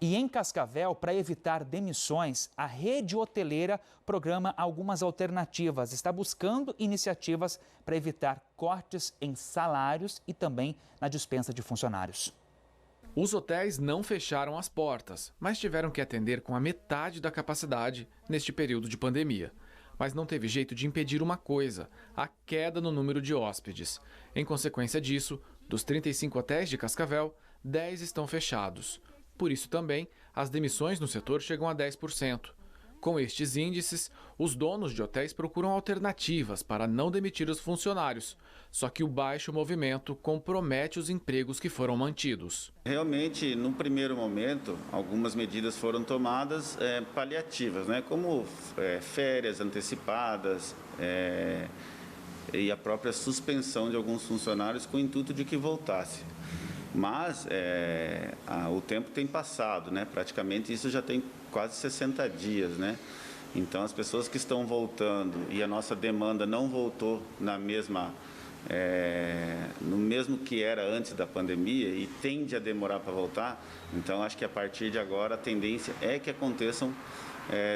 E em Cascavel, para evitar demissões, a rede hoteleira programa algumas alternativas. Está buscando iniciativas para evitar cortes em salários e também na dispensa de funcionários. Os hotéis não fecharam as portas, mas tiveram que atender com a metade da capacidade neste período de pandemia. Mas não teve jeito de impedir uma coisa: a queda no número de hóspedes. Em consequência disso, dos 35 hotéis de Cascavel, 10 estão fechados. Por isso também, as demissões no setor chegam a 10%. Com estes índices, os donos de hotéis procuram alternativas para não demitir os funcionários. Só que o baixo movimento compromete os empregos que foram mantidos. Realmente, no primeiro momento, algumas medidas foram tomadas paliativas, né? Como férias antecipadas e a própria suspensão de alguns funcionários com o intuito de que voltasse. Mas o tempo tem passado, né? Praticamente isso já tem quase 60 dias, né? Então as pessoas que estão voltando e a nossa demanda não voltou no mesmo que era antes da pandemia e tende a demorar para voltar. Então acho que a partir de agora a tendência é que aconteçam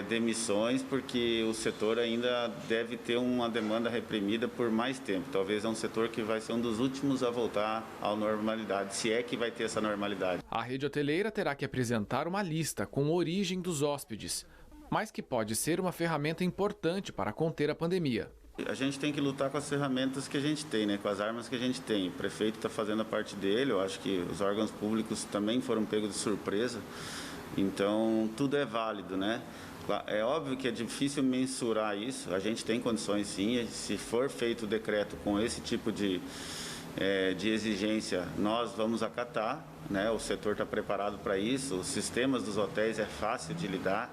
demissões, porque o setor ainda deve ter uma demanda reprimida por mais tempo. Talvez é um setor que vai ser um dos últimos a voltar à normalidade, se é que vai ter essa normalidade. A rede hoteleira terá que apresentar uma lista com a origem dos hóspedes, mas que pode ser uma ferramenta importante para conter a pandemia. A gente tem que lutar com as ferramentas que a gente tem, né? Com as armas que a gente tem. O prefeito está fazendo a parte dele, eu acho que os órgãos públicos também foram pegos de surpresa. Então, tudo é válido, né? É óbvio que é difícil mensurar isso, a gente tem condições sim, se for feito o decreto com esse tipo de exigência, nós vamos acatar, né? O setor está preparado para isso, os sistemas dos hotéis é fácil de lidar.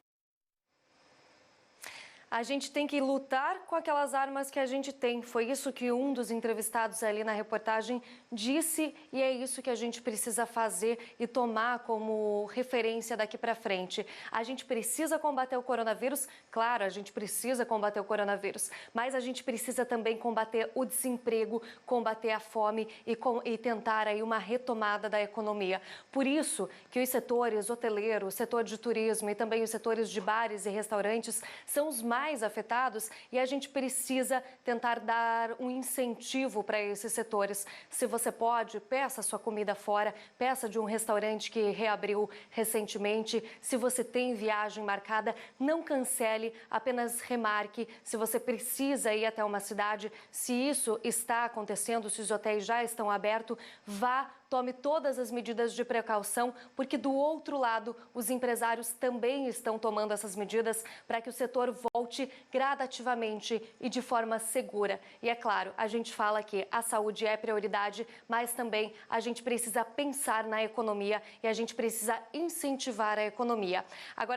A gente tem que lutar com aquelas armas que a gente tem. Foi isso que um dos entrevistados ali na reportagem disse e é isso que a gente precisa fazer e tomar como referência daqui para frente. A gente precisa combater o coronavírus, claro, a gente precisa combater o coronavírus, mas a gente precisa também combater o desemprego, combater a fome e tentar aí uma retomada da economia. Por isso que os setores hoteleiro, o setor de turismo e também os setores de bares e restaurantes são os mais afetados e a gente precisa tentar dar um incentivo para esses setores. Se você pode, peça sua comida fora, peça de um restaurante que reabriu recentemente. Se você tem viagem marcada, não cancele, apenas remarque. Se você precisa ir até uma cidade, se isso está acontecendo, se os hotéis já estão abertos, vá, tome todas as medidas de precaução, porque do outro lado, os empresários também estão tomando essas medidas para que o setor volte gradativamente e de forma segura. E é claro, a gente fala que a saúde é prioridade, mas também a gente precisa pensar na economia e a gente precisa incentivar a economia. Agora,